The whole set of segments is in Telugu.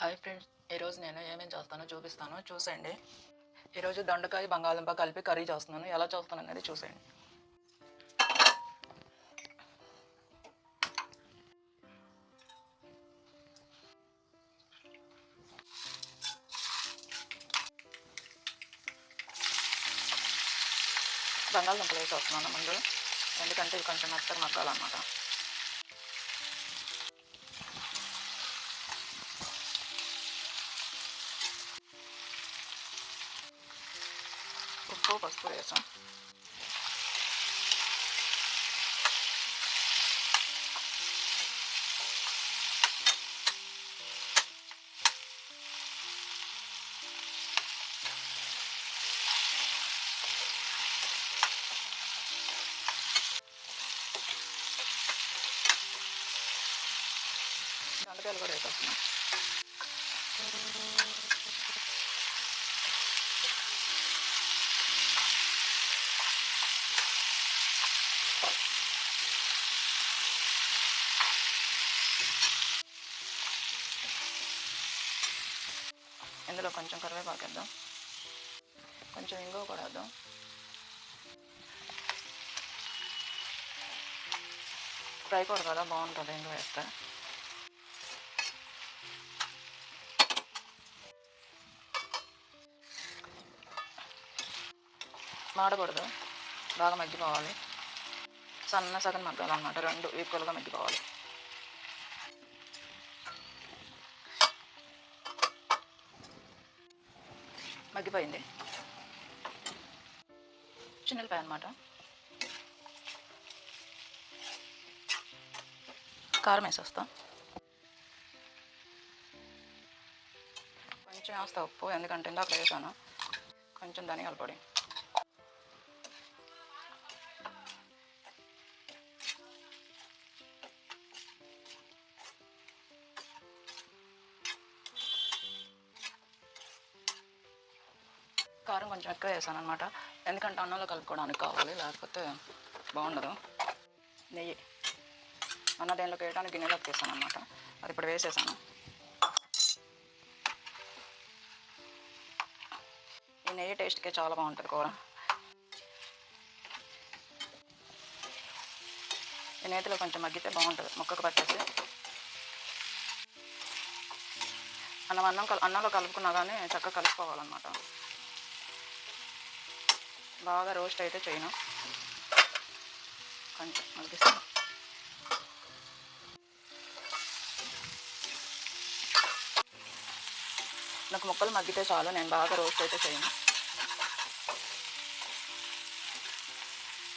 హాయ్ ఫ్రెండ్స్, ఈరోజు నేను ఏమేమి చేస్తానో చూపిస్తాను, చూసేయండి. ఈరోజు దొండకాయ బంగాళదుంప కలిపి కర్రీ చేస్తున్నాను. ఎలా చేస్తాను అనేది చూసేయండి. బంగాళదుంపలు వేసి వస్తున్నాను ముందు, ఎందుకంటే ఇది కొంచెం మెత్తగా మగ్గాలన్నమాట. ఉప్పు పసుపు వేసాం. దొండకాయలు కూడా వేసేస్తున్నాం. ఇందులో కొంచెం కరివేపాకు వేద్దాం, కొంచెం ఇంగువ కూడా వేద్దాం. ఫ్రై కూర కదా, బాగుంటుంది ఇంగువ వేస్తే. మాడకూడదు, బాగా మగ్గిపోవాలి. సగం మగ్గాలన్నమాట, రెండు ఈక్వల్గా మగ్గిపోవాలి. మగ్గిపోయింది. చిన్నపాయ అన్నమాట. కారం వేసేస్తాం. కొంచెం వేస్తా ఉప్పు, ఎందుకంటే ఇందాక వేసాను. కొంచెం ధనియాల పొడి, కారం కొంచెం ఎక్కువ వేసాను అనమాట, ఎందుకంటే అన్నంలో కలుపుకోవడానికి కావాలి, లేకపోతే బాగుండదు. నెయ్యి అన్న దేనిలోకి వేయడానికి గిన్నెలోకి వేసాను అనమాట, అది ఇప్పుడు వేసేసాను. ఈ నెయ్యి టేస్ట్కే చాలా బాగుంటుంది కూర. ఈ నేతిలో కొంచెం మగ్గితే బాగుంటుంది, ముక్కకు పట్టేసి. అన్నంలో కలుపుకున్నా కానీ చక్కగా కలుపుకోవాలన్నమాట. బాగా రోస్ట్ అయితే చేయను, కొంచెం మగ్గిస్తాను. నాకు ముక్కలు మగ్గితే చాలు, నేను బాగా రోస్ట్ అయితే చేయను.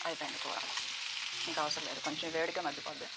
అయిపోయింది కూర, ఇంకా అవసరం లేదు, కొంచెం వేడిగా మగ్గిపోద్ది.